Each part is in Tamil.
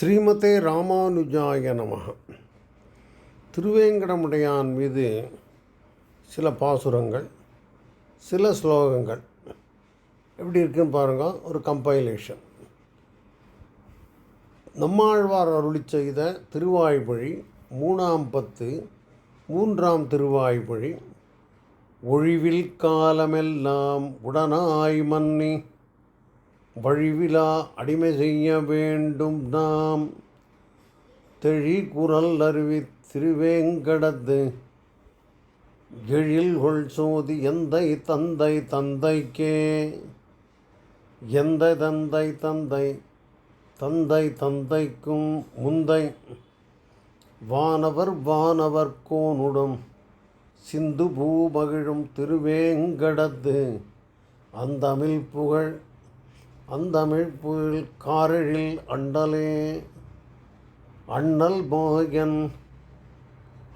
ஸ்ரீமதே ராமானுஜாய நமஹ. திருவேங்கடமுடையான் மீது சில பாசுரங்கள், சில ஸ்லோகங்கள் எப்படி இருக்குன்னு பாருங்கள். ஒரு கம்பைலேஷன். நம்மாழ்வார் அருளி செய்த திருவாய்மொழி 3ஆம் பத்து 3ஆம் திருவாய்மொழி. ஒழிவில் காலமெல்லாம் உடனாய் மன்னி வழிவிலா அடிமை செய்ய வேண்டும் நாம் தெழிகுரல் அருவி திருவேங்கடத்து எழில்கொள் சோதி எந்தை தந்தை தந்தைக்கே எந்த தந்தை தந்தை தந்தை தந்தைக்கும் முந்தை வானவர் வானவர் கோனுடும் சிந்து பூமகிழும் திருவேங்கடத்து அந்தமிழ் புகழ் அந்தமிழ் புகழ் காரெழில் அண்டலே அண்ணல் மோகன்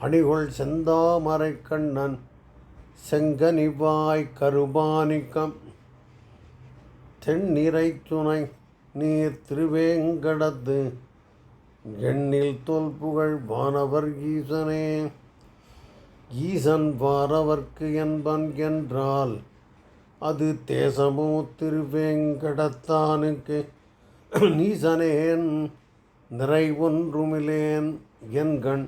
அணிகொள் செந்தாமரை கண்ணன் செங்கனிவாய் கருபானிக்கம் தென்னிறை துணை நீர் திருவேங்கடத்து எண்ணில் தொல்புகழ் வானவர் ஈசனே. ஈசன் வானவர்க்கு என்பன் என்றால் அது தேசமோ திருவேங்கடத்தானுக்கு நீசனேன் நிறை ஒன்றுமிலேன் என்கண்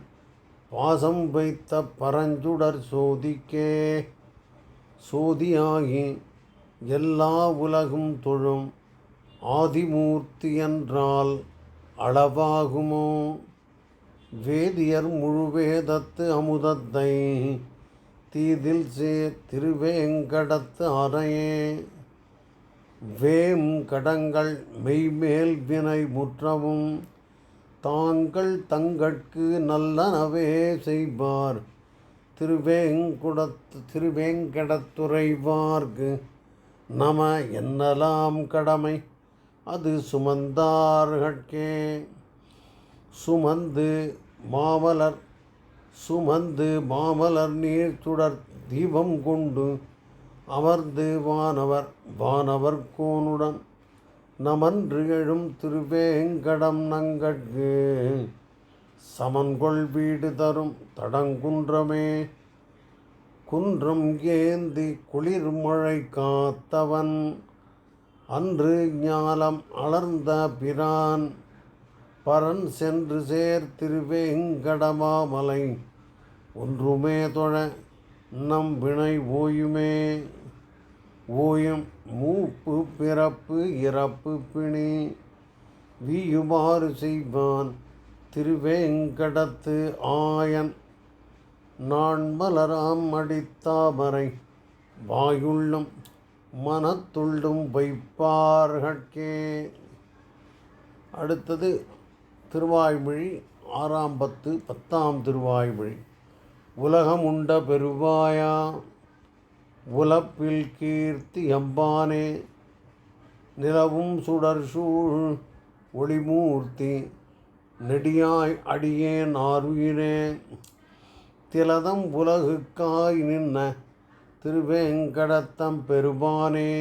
பாசம் வைத்த பரஞ்சுடர் சோதிக்கே. சோதியாகி எல்லா உலகும் தொழும் ஆதிமூர்த்தி என்றால் அளவாகுமோ. வேதியர் முழுவேதத்து அமுதத்தை தீதில் சேர் திருவேங்கடத்து அறையே. வேம் கடங்கள் மெய்மேல் வினை முற்றவும் தாங்கள் தங்கட்கு நல்லனவே செய்வார் திருவேங்கடத்துறைவார்க்கு நம என்னலாம் கடமை அது சுமந்தார்கட்கே. சுமந்து மாமலர் நீர் சுடர் தீபம் கொண்டு அமர்ந்து வானவர் கோனுடன் நமன்று எழும் திருவேங்கடம் நங்கட்கு சமன்கொள் வீடு தரும் தடங்குன்றமே. குன்றம் ஏந்தி குளிர் மழை காத்தவன் அன்று ஞாலம் அலர்ந்த பிரான் பரன் சென்று சேர் திருவேங்கடமாமலை ஒன்றுமே தொழ நம் வினை ஓயுமே. ஓயும் மூப்பு பிறப்பு இறப்பு பிணி வீயுமாறு செய்வான் திருவேங்கடத்து ஆயன் நான் மலராம் அடித்தாமரை வாயுள்ளும் மனத்துள்ளும் வைப்பார்கட்கே. அடுத்தது திருவாய்மொழி 6ஆம் பத்து 10ஆம் திருவாய்மொழி. உலகம் உண்ட பெருவாயா உலப்பில் கீர்த்தி எம்பானே நிலவும் சுடர் சூழ் ஒளிமூர்த்தி நெடியாய் அடியேன் ஆருயிரே. திலதம் உலகுக்காய் நின்ன திருவேங்கடத்தம் பெருமானே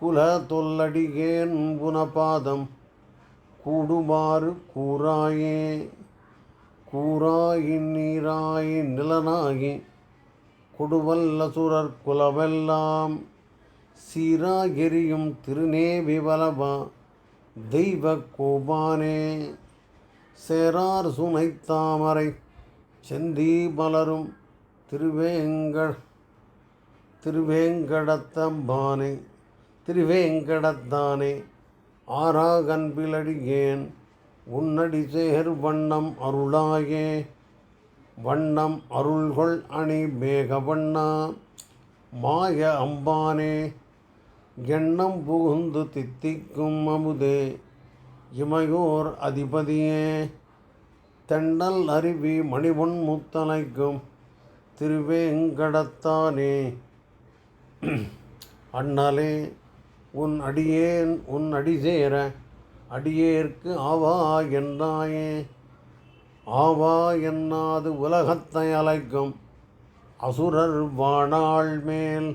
குல தொல்லடியேன் புனபாதம் கூடுமாறு கூறாயே. கூறாயின் நீராயி நிலனாகி கொடுவல்ல சுரர் குலவெல்லாம் சீராகெரியும் திருநேவி வலவா தெய்வ கோபானே. சேரார் சுனைத்தாமரை செந்தி மலரும் திருவேங்கடத்தானே ஆறாகன்பிலடியேன் உன்னடி சேர் வண்ணம் அருளாயே. வண்ணம் அருள்கொள் அணி மேக வண்ணா மாய அம்பானே எண்ணம் புகுந்து தித்திக்கும் அமுதே இமையோர் அதிபதியே. தென்னல் அருவி மணிவொன் முத்தலைக்கும் திருவேங்கடத்தானே அண்ணலே உன் அடியேன் உன் அடி சேர அடியேற்கு ஆவா என்னாயே. ஆவா என்னாது உலகத்தை அலைக்கும் அசுரர் வாணாள் மேல்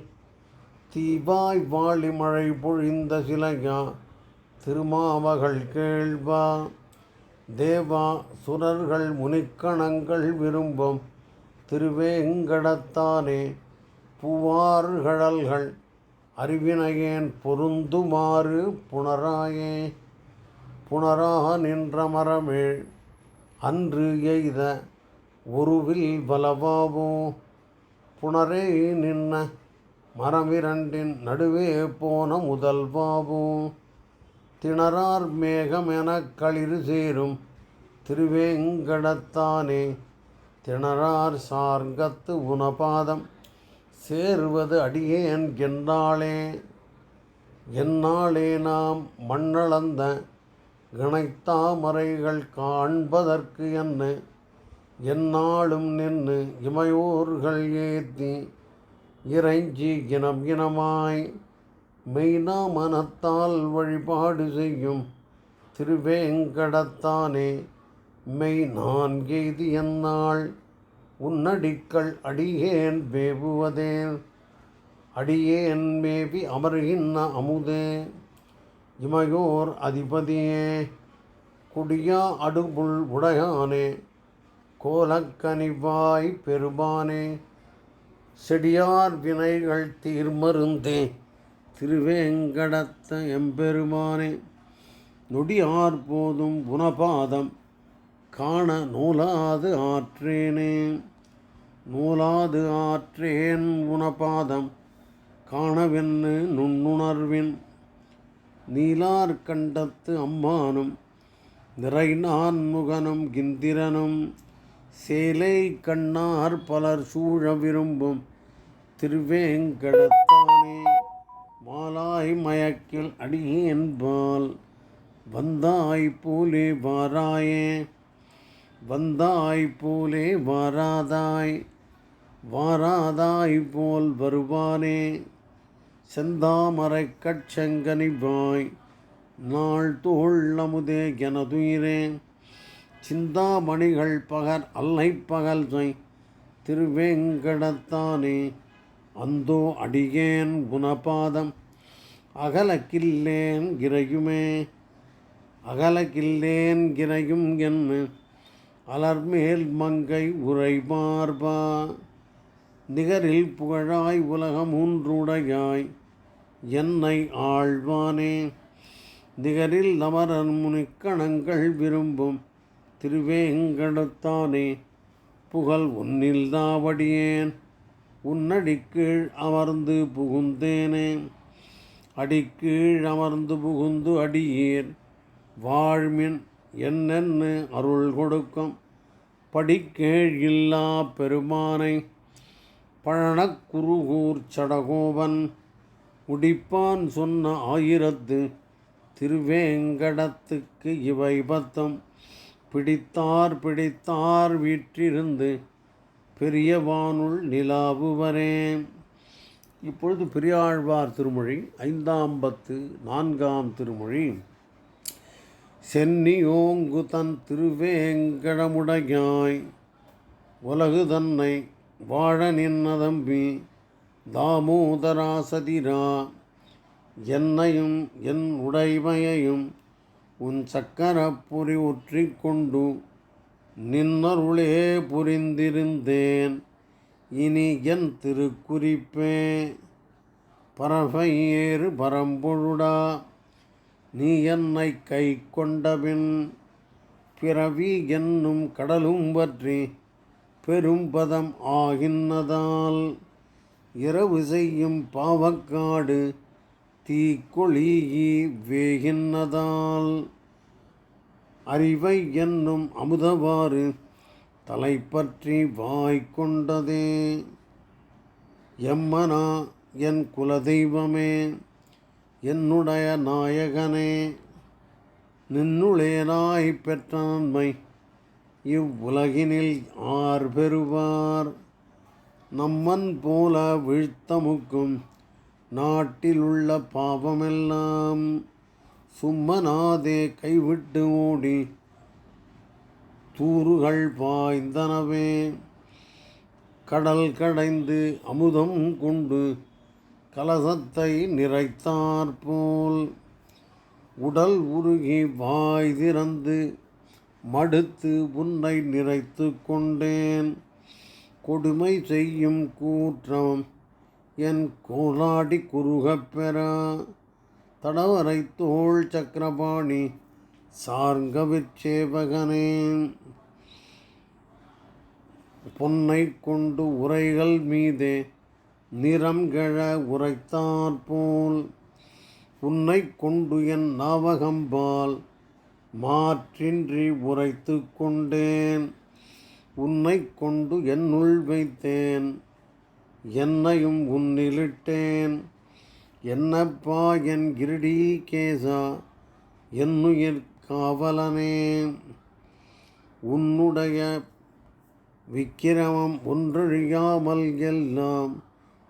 தீவாய் வாழி மழை பொழிந்த சிலையா திருமாமகள் கேள்வா. தேவா சுரர்கள் முனிக்கணங்கள் விரும்பும் திருவேங்கடத்தானே பூவார்கழல்கள் அறிவினையேன் பொருந்துமாறு புணராயே. புணரா நின்ற மரமேழ் அன்று எய்த ஒருவில் பலவாவோ புணரே நின்ன மரமிரண்டின் நடுவே போன முதல்வாவோ திணறார் மேகமெனக் களிறு சேரும் திருவேங்கடத்தானே திணறார் சார்கத்து உனபாதம் சேருவது அடியேன் என்னாளே. என்னாளே நாம் மண்ணளந்த கணைத்தாமரைகள் காண்பதற்கு என்ன எந்நாளும் நின்று இமையோர்கள் ஏத்தி இறைஞ்சி இனம் இனமாய் மெய்னா மனத்தால் வழிபாடு செய்யும் திருவேங்கடத்தானே மெய் நான் எய்தி எந்நாள் உன்னடிக்கள் அடியேன் வேவுவதேன். அடியேன் மேவி அமர்கின்ற அமுதே இமையோர் அதிபதியே குடியா அடுபுள் உடையானே கோலக்கனிவாய் பெருமானே செடியார் வினைகள் தீர்மருந்தே திருவேங்கடத்த எம்பெருமானே. நொடியார் போதும் உனபாதம் காண நூலாது ஆற்றேனே. நூலாது ஆற்றேன் உனபாதம் காணவென்னு நுண்ணுணர்வின் நீலார் கண்டத்து அம்மானும் நிறைநான் முகனும் இந்திரனும் சேலை கண்ணார் பலர் சூழ விரும்பும் திருவேங்கடத்தானே மாலாய் மயக்கில் அடியேன்பால் வந்தாய் போலே வாராயே. வந்தாய் போலே வாராதாய் வாராதாய் போல் வருவானே செந்தாமரை கட்சங்கனிவாய் நாள் தோள் அமுதே எனதுயிரே. சிந்தாமணிகள் பகர் அல்லை பகல் சொய் திருவேங்கடத்தானே அந்தோ அடியேன் குணபாதம் அகலக்கில்லேன் கிரையுமே. அகலக்கில்லேன் கிரையும் என்று அலர்மேல் மங்கை உரைமார்பா நிகரில் புகழாய் உலகமூன்றுடையாய் என்னை ஆழ்வானே. நிகரில் அமரர் முனிக்கணங்கள் விரும்பும் திருவேங்கடத்தானே புகழ் உன்னில் தாவடியேன் உன்னடிக்கீழ் அமர்ந்து புகுந்தேனே. அடிக்கீழ் அமர்ந்து புகுந்து அடியேர் வாழ்மின் என்னென்னு அருள் கொடுக்கும் படிக்கீழ் இல்லா பெருமானை பழனக்குருகூர் சடகோபன் உடிப்பான் சொன்ன ஆயிரத்து திருவேங்கடத்துக்கு இவை பத்தம் பிடித்தார் பிடித்தார் வீற்றிருந்து பெரியவானுள் நிலாவுவரே. இப்பொழுது பெரியாழ்வார் திருமொழி 54ஆம் திருமொழி. சென்னியோங்கு தன் திருவேங்கடமுடையாய் உலகு தன்னை வாழ நின்னதம்பி தாமோதராசதிரா என்னையும் என் உடைமையையும் உன் சக்கரப்புரி ஒற்றிக்கொண்டு நின்னருளே புரிந்திருந்தேன் இனி என் திருக்குறிப்பே. பறவை ஏறு பரம்பொழுடா நீ என்னை கை கொண்டபின் பிறவி என்னும் கடலும் பற்றி பெரும்பதம் ஆகின்னதால் இரவு செய்யும் பாவக்காடு தீக்கொளி வேகின்னதால் அறிவை என்னும் அமுதவாறு தலைப்பற்றி வாய்க்கொண்டதே. எம்மனா என் குலதெய்வமே என்னுடைய நாயகனே நின்னுளேனாய் பெற்ற நன்மை இவ்வுலகினில் ஆர் பெறுவார். நம்மன் போல வீழ்த்தமுக்கும் நாட்டிலுள்ள பாவமெல்லாம் சும்மனாதே கைவிட்டு ஓடி தூறுகள் பாய்ந்தனவே. கடல் கடைந்து அமுதம் கொண்டு கலசத்தை நிறைத்தாற்போல் உடல் உருகி வாய் திறந்து மடுத்து உன்னை நிறைத்து கொண்டேன். கொடுமை செய்யும் கூற்றம் என் கோலாடி குறுகப் பெறா. தடவரை தோள் சக்கரபாணி சார்கவிற்சேவகனே. பொன்னை கொண்டு உரைகள் மீதே நிறம் கெழ உரைத்தாற்போல் உன்னை கொண்டு என் நாவகம்பால் மாற்றின்றி உரைத்து கொண்டேன். உன்னை கொண்டு என்னுள் வைத்தேன், என்னையும் உன்னிலிட்டேன். என்னப்பா என் கிரீடீகேசா, என்னுயிர் காவலனே. உன்னுடைய விக்கிரமம் ஒன்றொழியாமல் எல்லாம்,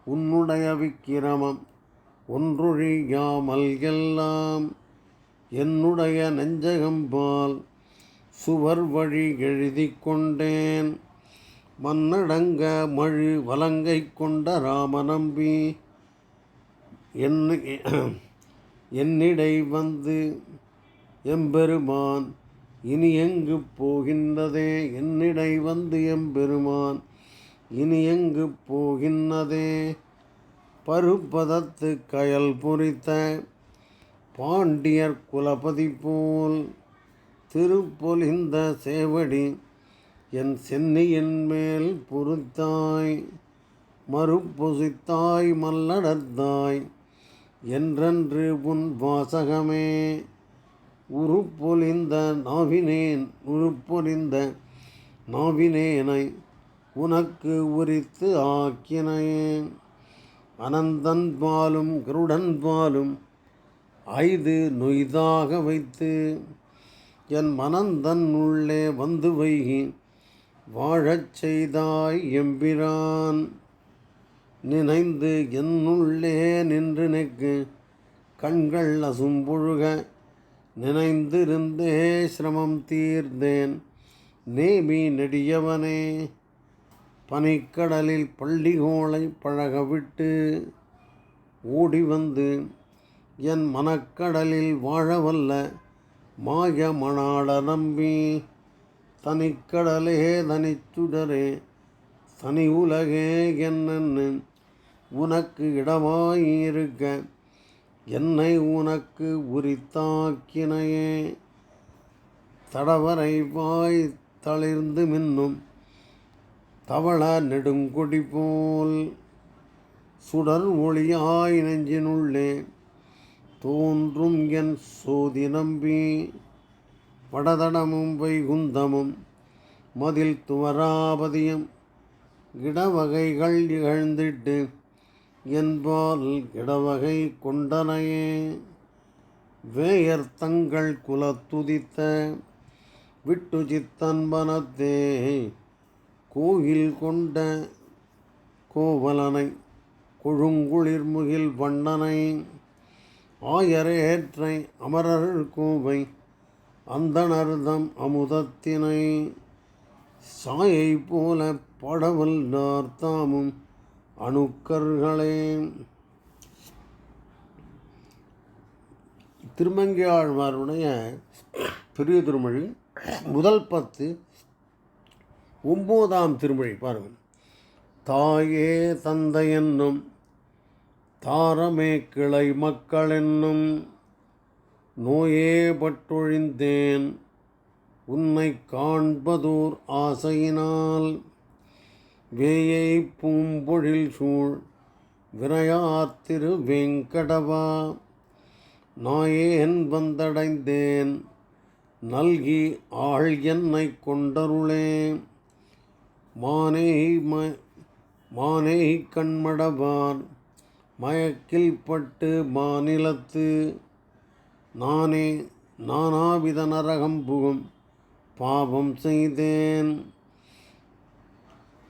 உன்னுடைய விக்கிரமம் ஒன்றொழியாமல் எல்லாம். என்னுடைய நெஞ்சகம்பால் சுவர் வழி எழுதி கொண்டேன். மன்னடங்க மழு வலங்கை கொண்ட ராமநம்பி என்னிடை வந்து எம்பெருமான் இனி எங்கு போகின்றதே. என்னிடை வந்து எம்பெருமான் இனி எங்கு போகின்றதே. பருப்பதத்து கயல் பொறித்த பாண்டியர் குலபதி போல் திருப்பொலிந்த சேவடி என் சென்னியின் மேல் பொறுத்தாய். மறுப்பொசித்தாய் மல்லடர்த்தாய் என்றென்று உன் வாசகமே. உருப்பொலிந்த நாவினேனை உனக்கு உரித்து ஆக்கினையே. அனந்தன் பாலும் கருடன் பாலும் ஐது நொய்தாக வைத்து என் மனந்தன் உள்ளே வந்து வைகி வாழச் செய்தாய் எம்பிரான். நினைந்து என்னுள்ளே நின்று நிற்கு கண்கள் அசும்பொழுக நினைந்திருந்தே சிரமம் தீர்ந்தேன் நேமி நெடியவனே. பனிக்கடலில் பள்ளிகோளை பழகவிட்டு ஓடி வந்து என் மனக்கடலில் வாழவல்ல மாய மணாள நம்பி. தனிக்கடலே தனிச்சுடரே தனி உலகே என்னென்னு உனக்கு இடமாயிருக்க என்னை உனக்கு உரித்தாக்கினையே. தடவரை வாய் தளிர்ந்து மின்னும் தவள நெடுங்கொடி போல் சுடர் ஒளியாய் நெஞ்சினுள்ளே தோன்றும் என் சோதி நம்பி. வடதடமும் வைகுந்தமும் மதில் துவராபதியும் இடவகைகள் இகழ்ந்திட்டு என்பால் இடவகை கொண்டனையே. வேயர் தங்கள் குலத்துதித்த விட்டு சித்தன்பனத்தே கோயில் கொண்ட கோவலனை கொழுங்குளிர் முகில் வண்ணனை. ஆயரேற்றை அமரர் கோவை அந்தணர்தம் அமுதத்தினை சாயை போல படவல்லார் தாமும் அணுக்கர்களே. திருமங்கையாழ்வாருடைய பெரிய திருமொழி முதல் 10 9ஆம் திருமொழி பாருங்கள். தாயே தந்தை என்னும் தாரமே கிளை மக்கள் என்னும் நோயே பட்டொழிந்தேன் உன்னை காண்பதோர் ஆசையினால். வேயை பூம்பொழில் சூழ் விரையாத்திரு வெங்கடவா நாயேன் வந்தடைந்தேன் நல்கி ஆள் என்னை கொண்டருளே. மானே கண்மடவார் மயக்கில் பட்டு மாநிலத்து நானாவித நரகம் புகும் பாவம் செய்தேன்.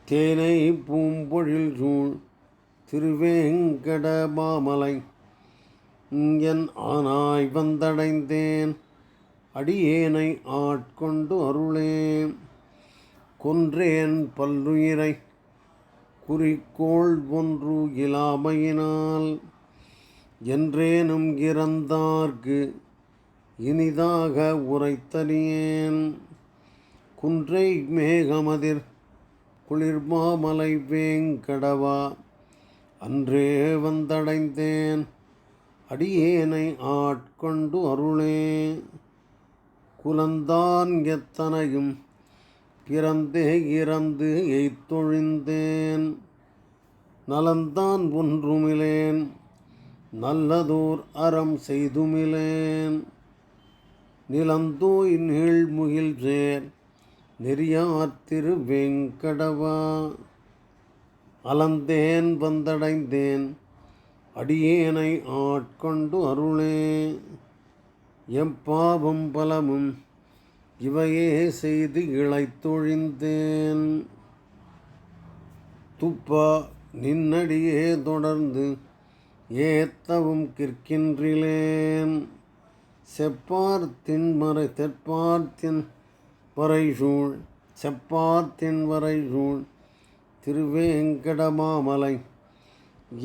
தேனை பூம்பொழில் சூழ் திருவேங்கட மாமலை என் ஆனாய் வந்தடைந்தேன் அடியேனை ஆட்கொண்டு அருளே. கொன்றேன் பல்லுயிரை குறிக்கோள் ஒன்று இலாமையினால் என்றேனும் இறந்தார்க்கு இனிதாக உரைத்தறியேன். குன்றை மேகமதிர் குளிர்மாமலை வேங்கடவா அன்றே வந்தடைந்தேன் அடியேனை ஆட்கொண்டு அருளே. குலந்தான் எத்தனையும் பிறந்தே இறந்து எய்த்தொழிந்தேன் நலந்தான் ஒன்றுமிலேன் நல்லதோர் அறம் செய்துமிலேன். நிலந்தோய் நீழ்முகில் சேர் நெறியார் திரு வேங்கடவா அலந்தேன் வந்தடைந்தேன் அடியேனை ஆட்கொண்டு அருளே. எப்பாவம் பலமும் இவையே செய்து இளைத்தொழிந்தேன் துப்பா நின்னடியே தொடர்ந்து ஏத்தவும் கிற்கின்றிலேன். செப்பார் தெற்பார்த்தின் வரைசூழ் செப்பார்த்தின் வரைசூழ் திருவேங்கடமாமலை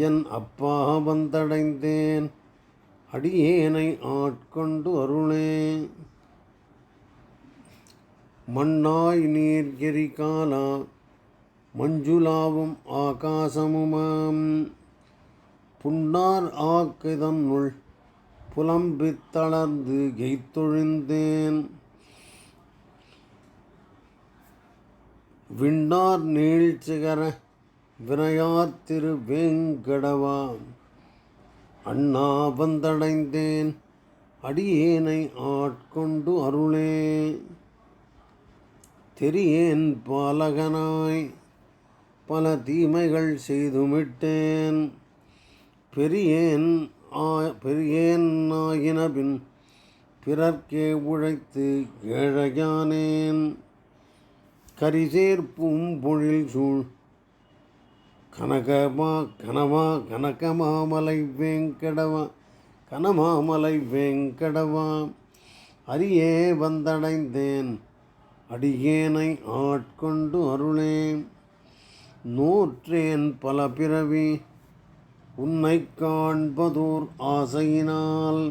என் அப்பா வந்தடைந்தேன் அடியேனை ஆட்கொண்டு அருளே. மண்ணாய் நீர் எரிகாலா மஞ்சுளாவும் ஆகாசமுமாம் புன்னார் ஆக்குதன்னுள் புலம்பித் தளர்ந்து எய்த்தொழிந்தேன். விண்ணார் நீழ்ச்சிகர வினையார் திரு வேங்கடவா அண்ணா வந்தடைந்தேன் அடியேனை ஆட்கொண்டு அருளே. தெரியேன் பாலகனாய் பல தீமைகள் செய்துமிட்டேன் பெரியேன் ஆயினபின் பிறர்க்கே உழைத்து ஏழையானேன். கரிசேர் பூம்பொழில் சூழ் கனகமாமலை வேங்கடவா அரியே வந்தடைந்தேன் அடியேனை ஆட்கொண்டு அருளே. நூற்றேன் பல பிறவி உன்னை காண்பதோர் ஆசையினால்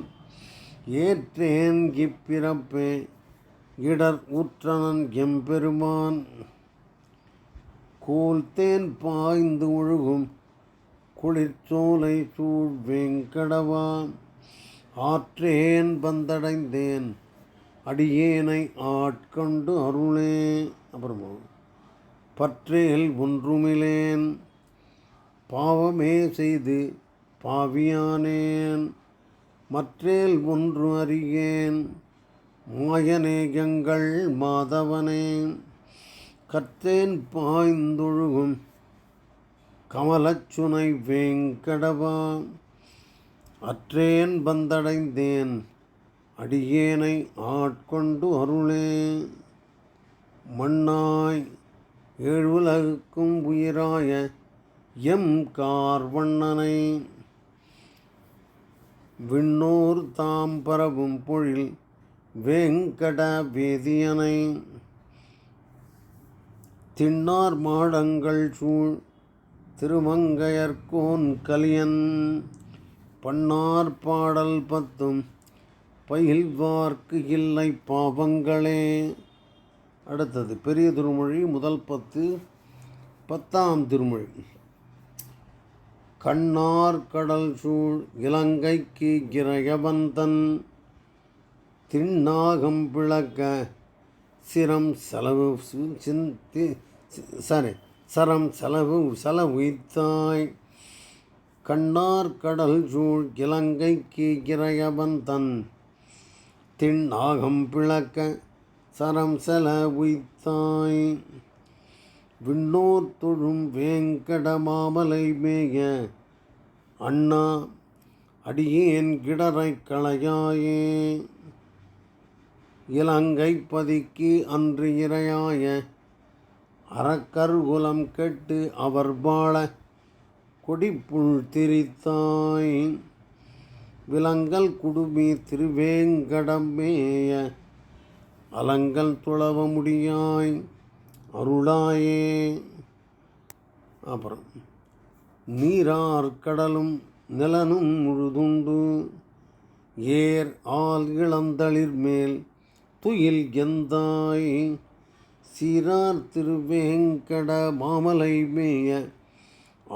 ஏற்றேன் இப்பிறப்பே இடர் உற்றனன் எம்பெருமான். கோல்தேன் பாய்ந்து ஒழுகும் குளிர்ச்சோலை சூழ் வேங்கடவா ஆற்றேன் வந்தடைந்தேன் அடியேனை ஆட்கொண்டு அருளே. அப்புறமா பற்றேல் ஒன்றுமிலேன் பாவமே செய்து பாவியானேன் மற்றேல் ஒன்று அறியேன் மாயனேயங்கள் மாதவனே. கற்றேன் பாய்ந்தொழுகும் கமலச்சுனை வேங்கடவா அற்றேன் வந்தடைந்தேன் அடியேனை ஆட்கொண்டு அருளே. மண்ணாய் ஏழுலகுக்கும் உயிராய எம் கார்வண்ணனை விண்ணோர் தாம் பரவும் பொழில் வேங்கட வேதியனை திண்ணார் மாடங்கள் சூழ் திருமங்கையர்கோன் கலியன் பன்னார் பாடல் பத்தும் பயில்வார்க்கு இல்லை பாவங்களே. அடுத்தது பெரிய திருமொழி முதல் 10ஆம் திருமொழி. கண்ணார் கடல் சூழ் இலங்கைக்கு இறையவந்தன் திண்ணாகம் பிளக்க சரம் செலவுய்த்தாய். கண்ணார் கடல் சூழ் இலங்கைக்கு இறையவந்தன் திண்ணாகம் பிளக்க சரம் செலவுய்த்தாய். விண்ணோர் தொழும் வேங்கடமாமலை மேய அண்ணா அடியேன் கிடரை களையாயே. இலங்கை பதிக்கு அன்று இரையாய அறக்கருகுலம் கெட்டு அவர் வாழ கொடிப்புள் திரித்தாய். விலங்கல் குடுமி திருவேங்கடமேய அலங்கல் துளவ முடியாய் அருளாயே. அப்புறம் நீரார் கடலும் நிலனும் முழுதுண்டு ஏர் ஆல் இளந்தளிர் மேல் துயில் எந்தாய். சீரார் திருவேங்கட மாமலை மேய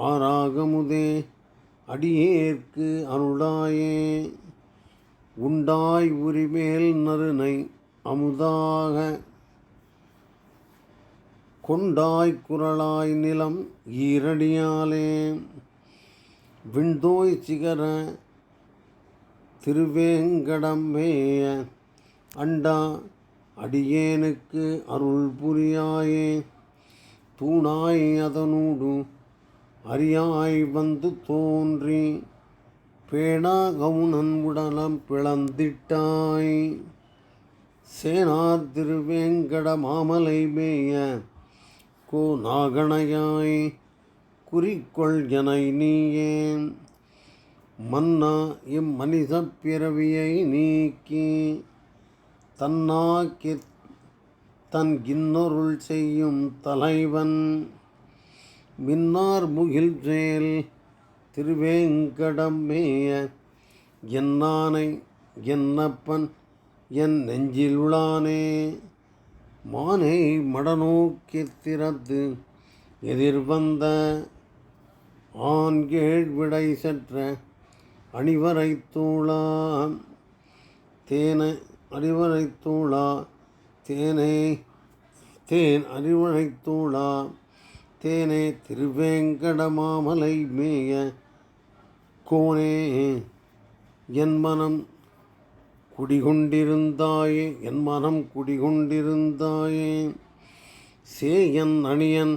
ஆறாகமுதே அடியேற்கு அருளாயே. உண்டாய் உரிமேல் நறுனை அமுதாக கொண்டாய் குரலாய் நிலம் ஈரடியாலே. விண்தோய் சிகர திருவேங்கடம் மேய அண்டா அடியேனுக்கு அருள் புரியாயே. தூணாய் அதனூடு அரியாய் வந்து தோன்றி பேணா கவுனன் உடலம் பிளந்திட்டாய். சேனார் திருவேங்கட மாமலை மேய கோ நாகணையாய் குறிக்கொள் எனை நீயே. மன்னா இம்மனித பிறவியை நீக்கி தன்னாக்கி தன் இன்னொருள் செய்யும் தலைவன். மின்னார் முகில்வேல் திருவேங்கடம் மேய என்னானை என்னப்பன் என் நெஞ்சிலுளானே. மானை மடநோக்கி திறத்து எதிர்வந்த ஆண்கேழ் விடை செற்ற அணிவரை தூளா தேனை அறிவரை தூளா தேனை தேன் அறிவரை தூளா தேனே திருவேங்கட மாமலை மேய கோனே. என் மனம் குடிகொண்டிருந்தாயே என் மனம் குடிகொண்டிருந்தாயே. சேயன் அணியன்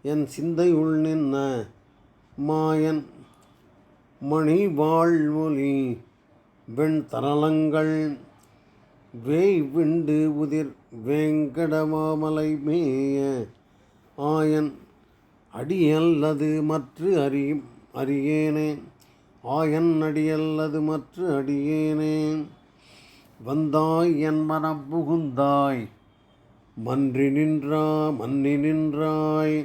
என் சிந்தையுள் நின்ன மாயன் மணி வாழ்மொழி வெண் தரளங்கள் வேய் விண்டு உதிர் வேங்கடமாமலை மேய ஆயன் அடியல்லது மற்ற அறியேனே. ஆயன் அடியல்லது மற்ற அடியேனே. வந்தாய் என் மனம் புகுந்தாய் மன்றி நின்றாய்.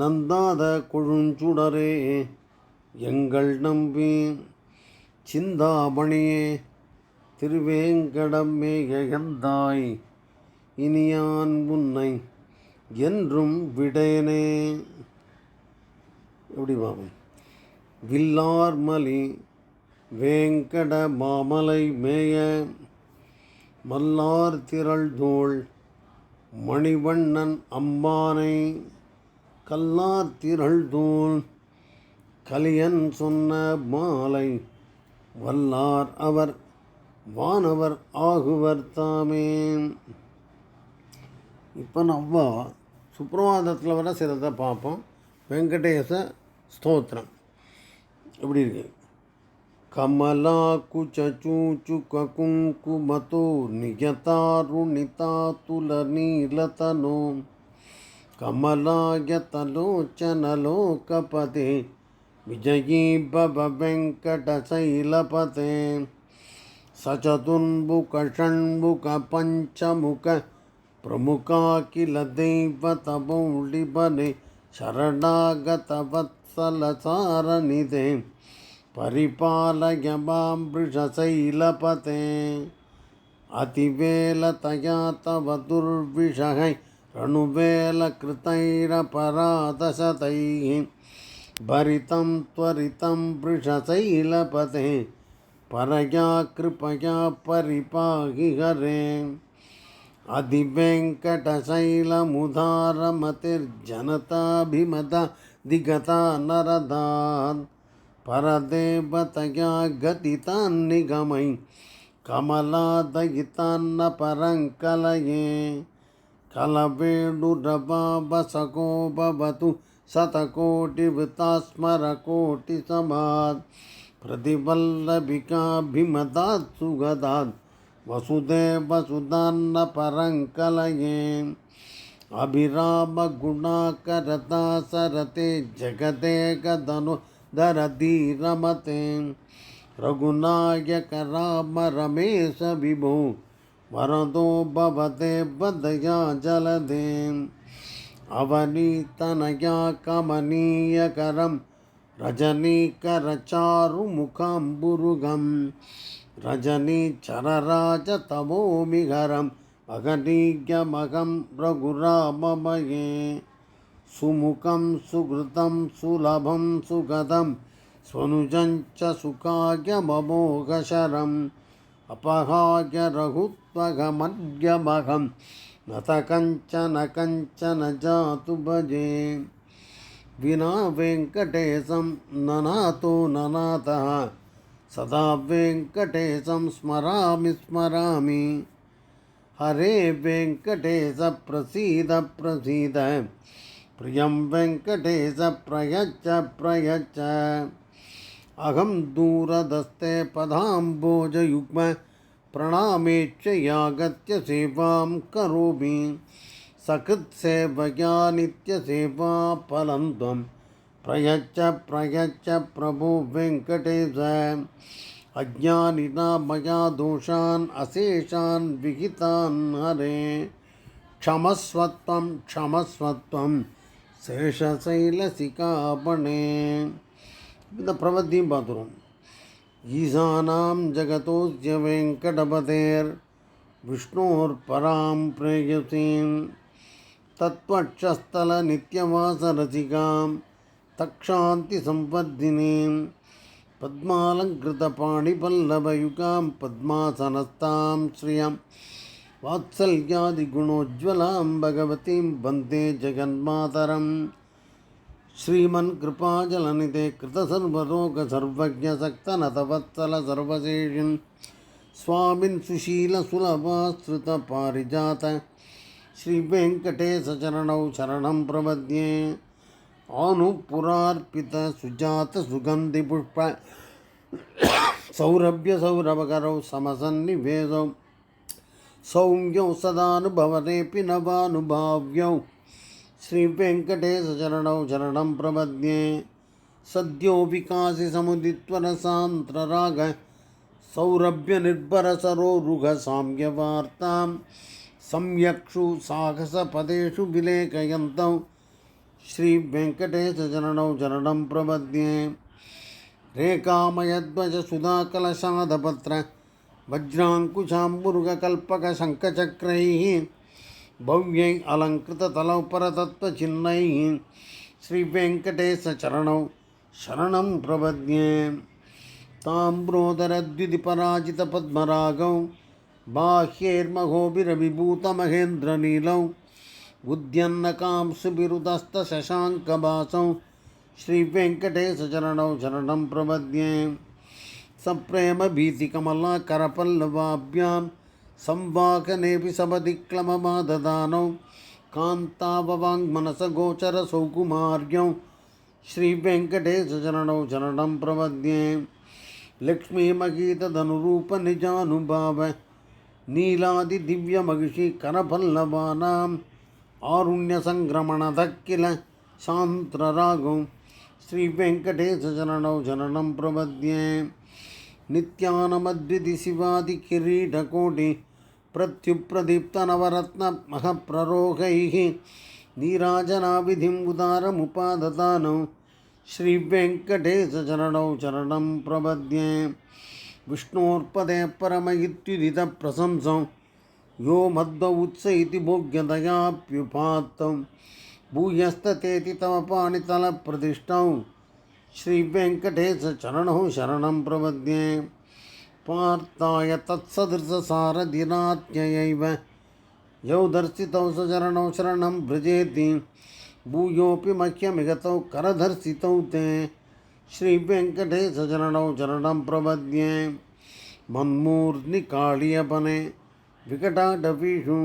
நந்தாத கொழுஞ்சுடரே எங்கள் நம்பி சிந்தாமணியே திருவேங்கடம் மேயந்தாய். இனியான் உன்னை என்றும் விடேனே. எப்படி பாவம். வில்லார் மலி வேங்கட மாமலை மேய மல்லார் திரள் தோள் மணிவண்ணன் அம்பானை. கல்லார் திரள் தோள் கலியன் சொன்ன மாலை வல்லார் அவர் வானவர் ஆகுவர் தாமே. இப்போ நம்ம சுப்பிரபாதத்தில் வர சிலதை பார்ப்போம். வெங்கடேச ஸ்தோத்திரம் எப்படி இருக்கு. கமலா குச்சூச்சு குங்குமதோ நியதாருணிதா துலநீலதனோ கமலாயதலோச்சனலோகபதே விஜயீ பவ வெங்கடசைலபதே. சச்சதுர்முக ஷண்முக பஞ்சமுக பிரமுகா கில தெய்வதமௌலிபனே சரணாகத வத்சலசாரநிதே பரிபாலய மாம் விருஷசைலபதே. அதிவேலதயா தவ துர்விஷகை ரணுவேல கிருதைரபராதசதைः பரிதம் த்வரிதம் விருஷசைலபதே பரயா கிருபயா பரிபாஹி ஹரே. அதிவேங்கடசைலமுதாரமதிர்ஜனதாபிமத திகதா நரதாத் பரதேவதயா கதிதான் நிகமை கமலாதயிதான்ன பரங்கலயே. கலவேணுரபாபசகோ பவது சதகோட்டிவிதாஸ்மரகோட்டிசமாத் பிரதிவல்லபிகாபிமதாத் சுகதாத் வசுதேவசுதான்ன பரங்கலயே. அபிராமகுணாகரதா சரதே ஜெகதேகதனு தரதீரமதே. ரகுநாயக ராம ரமேஷ விபோ வரதோ பவதே வதயா ஜலதே. அவனீதனயா கமனீயகரம் ரஜனீகரச்சாருமுகாம்புருகம் ரஜனீச்சரராஜ தமோமிகரம் अगनीयमहं रघुराममये सुमुखं सुकृतं सुलभं सुगतं स्वनुजं च सुखायममोघशरम् अपहाय रघुत्वगमन्यमहं न कञ्चन जातु भजे विना वेङ्कटेशं ननातो ननातः सदा वेङ्कटेशं स्मरामि हरे वेङ्कटेश प्रसीद प्रियं वेङ्कटेश प्रयच्छ अहं दूरदस्ते पदाम्बोजयुग्म प्रणामेच्च यागत्य सेवां करोमि सकृत्सेवया नित्यसेवा फलं त्वं प्रयच्छ प्रभो वेङ्कटेश अज्ञानिना मया दोषान् अशेषान् विहितान् हरे क्षमस्वत्वं शेषशैलसिकापणे இந்த பிரபத்தியும் பார்த்துருவோம். ஈசானாம் ஜகதோஸ்ய வெங்கடபதேர் விஷ்ணோர் பராம் பிரேயசீம் தத்வக்ஷஸ்தல நித்யவாசரசிகாம் தக்ஷாந்தி சம்பர்தினீம் பத்மாலங்கிருத பாணிபல்லவயுகாம் பத்மாசனஸ்தாம் ஸ்ரியம் வாத்சல்யாதிகுணோஜ்வலாம் பகவதீம் வந்தே ஜெகன்மாதரம் श्रीमन् कृपाजलनिधे कृतसर्वरोग सर्वज्ञ सक्तनतवत्सल सर्वशेषिन् स्वामिन् सुशील सुलभाश्रित पारिजात श्रीवेङ्कटेश चरणौ शरणं प्रपद्ये आनुपुरार्पित सुजात सुगन्धिपुष्प सौरभ्य सौरभकरौ समसन्निवेशौ सौम्यौ सदानुभवनेऽपि नवानुभाव्यौ श्रीवेङ्कटेश चरणौ शरणं प्रपद्ये सद्यो विकासि समुदित्वरसान्त्रराग सौरभ्यनिर्भरसरोरुह साम्यवार्तां सम्यक्षु साहसपदेषु विलेखयन्तौ श्रीवेङ्कटेश चरणौ शरणं प्रपद्ये रेखामयध्वज सुधाकलशादपत्र वज्राङ्कुशाम्बुरुगकल्पकशङ्खचक्रैः भव्यै अलङ्कृततलौ परतत्त्वचिह्नैः श्रीवेङ्कटेश चरणौ शरणं प्रपद्ये ताम्रोदरद्युतिपराजितपद्मरागौ बाह्यैर्महोभिरविभूतमहेन्द्रनीलौ उद्यन्नकांसुबिरुदस्तशशाङ्कभासौ श्रीवेङ्कटेश चरणौ शरणं प्रपद्ये सप्रेमभीतिकमलाकरपल्लवाभ्यां संवाकनेऽपि सपदिक्लममाददानौ कान्ताववाङ्मनसगोचरसौकुमार्यौ श्रीवेङ्कटेश चरणौ शरणं प्रपद्ये लक्ष्मीमगीतधनुरूपनिजानुभाव नीलादिदिव्यमहिषी करपल्लवानाम् आरुण्यसङ्क्रमणतः किल शान्त्ररागौ श्रीवेङ्कटेश चरणौ शरणं प्रपद्ये नित्यानमद्विधिशिवादिकिरीटकोटि प्रत्युप्रदीप्तनवरत्नमहप्ररोहैः नीराजनाविधिम् उदारमुपाददानौ श्रीवेङ्कटेश चरणौ शरणं प्रपद्ये विष्णोर्पदे परम इत्युदितप्रशंसौ यो मद्व उत्स इति भोग्यतयाप्युपात्तौ भूयस्ततेति तव पाणितलप्रतिष्ठौ श्रीवेङ्कटेश चरणौ शरणं प्रपद्ये पार्थाय तत्सदृशसारथिनात्ययैव यौ दर्शितौ स चरणौ शरणं व्रजेति भूयोऽपि मह्यमिगतौ करदर्शितौ ते श्रीवेङ्कटेश चरणौ शरणं प्रपद्ये मन्मूर्ध्निकाळीयपने विकटाटवीषु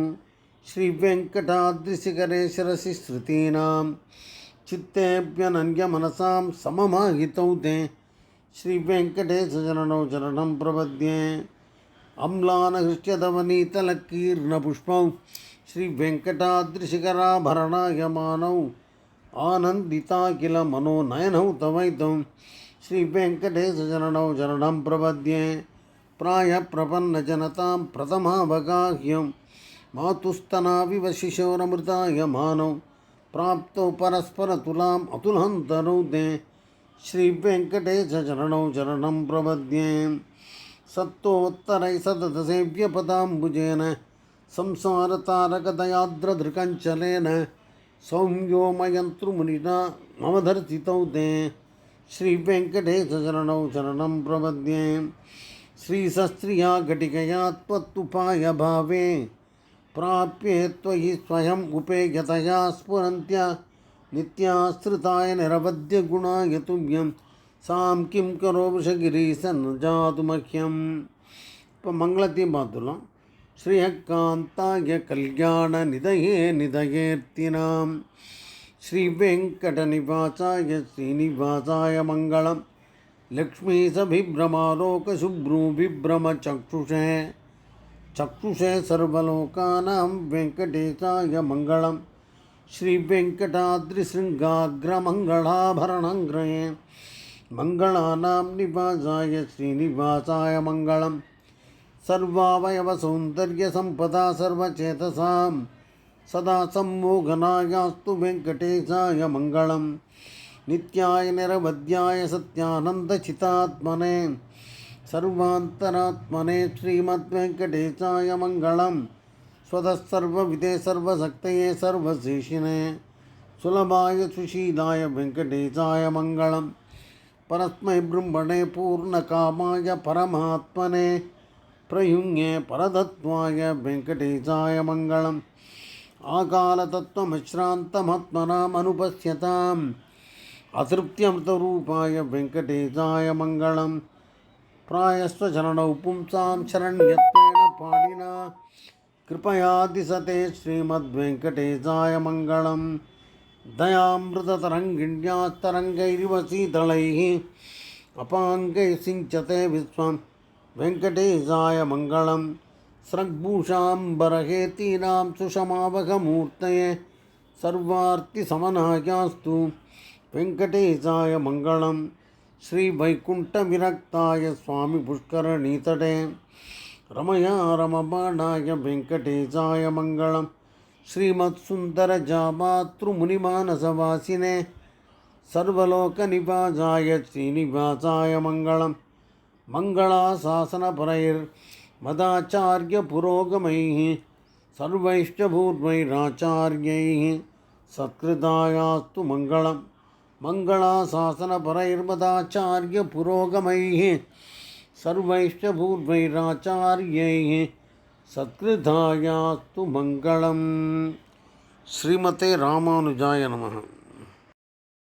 श्रीवेङ्कटाद्रिशिखरे शिरसि श्रुतीनां चित्तेऽप्यनन्यमनसां सममाहितौ ते श्रीवेङ्कटेश चरणौ शरणं प्रपद्ये अम्लानहृष्यधवनीतलकीर्णपुष्पौ श्रीवेङ्कटाद्रिशिखराभरणायमानौ आनन्दिता किल मनोनयनौ तवैतौ श्रीवेङ्कटेश चरणौ शरणं प्रपद्ये प्रायप्रपन्नजनतां प्रथमावगाह्यं मातुस्तनाविव शिशोरमृतायमानौ प्राप्तौ परस्परतुलाम् अतुलान्तरौ ते श्रीवेङ्कटेश चरणौ शरणं प्रपद्ये सत्तोत्तरैः सततसेव्यपदाम्बुजेन संसारतारकदयाद्रधृकञ्चलेन सौम्यो मयन्तृमुनिना मम दर्शितौ ते श्रीवेङ्कटेशचरणौ शरणं प्रपद्ये श्रीशस्त्रिया घटिकया त्वत्तुपायभावे प्राप्ये त्वयि स्वयम् उपेयतया स्फुरन्त्या नित्याश्रिताय निरवध्यगुणाय तुभ्यं सां किं करोषगिरीशन् जातु मह्यम्. இப்போ மங்களத்தையும் பார்த்துடலாம். ஸ்ரீயக்காந்தாய கல்யாண நிதயே நிதயேர்த்தினாம் ஸ்ரீ வெங்கடநிவாசாய ஸ்ரீனிவாசாய மங்களம். लक्ष्मीसभिभ्रमालोकशुभ्रूभिभ्रमचक्षुषे चक्षुषे सर्वलोकानां वेङ्कटेशाय मङ्गलं. श्रीवेङ्कटाद्रिशृङ्गाग्रमङ्गलाभरणङ्ग्रये मङ्गलानां निवासाय श्रीनिवासाय मङ्गलं. सर्वावयवसौन्दर्यसम्पदा सर्वचेतसां सदा सम्मोहनायास्तु वेङ्कटेशाय मङ्गलं. नित्याय निरवध्याय सत्यानन्दचितात्मने सर्वान्तरात्मने श्रीमद्वेङ्कटेशाय मङ्गलं. स्वतः सर्वविदे सर्वशक्तये सर्वशेषिणे सुलभाय सुशीलाय वेङ्कटेशाय मङ्गलं. परस्मै ब्रह्मणे पूर्णकामाय परमात्मने प्रयुङ्गे परतत्त्वाय वेङ्कटेशाय मङ्गलम्. आकालतत्त्वमश्रान्तमात्मनामनुपश्यताम् अतृप्त्यमृतरूपाय वेङ्कटेशाय मङ्गलं. प्रायस्वचरणौ पुंसां शरण्यत्वेन पाणिना कृपया दिशते श्रीमद्वेङ्कटेशाय मङ्गलं. दयामृततरङ्गिण्यास्तरङ्गैरिव शीतलैः अपाङ्गैः सिञ्चते विश्वं वेङ्कटेशाय मङ्गलं. स्रग्भूषाम्बरहेतीनां सुषमावहमूर्तये सर्वार्तिशमनायास्तु वेङ्कटेशाय मङ्गलं. श्रीवैकुण्ठविरक्ताय स्वामिपुष्करणीतटे रमया रमबाणाय वेङ्कटेशाय मङ्गलं. श्रीमत्सुन्दरजामातृमुनिमानसवासिने सर्वलोकनिवासाय श्रीनिवासाय मङ्गलं. मङ्गलाशासनपरैर्मदाचार्यपुरोगमैः सर्वैश्च भूर्वैराचार्यैः सत्कृतायास्तु मङ्गलं. मङ्गलाशासनपरैर्मदाचार्यपुरोगमैः सर्वैश्च भूर्वैराचार्यैः सत्कृतायास्तु मङ्गलं. श्रीमते रामानुजाय नमः.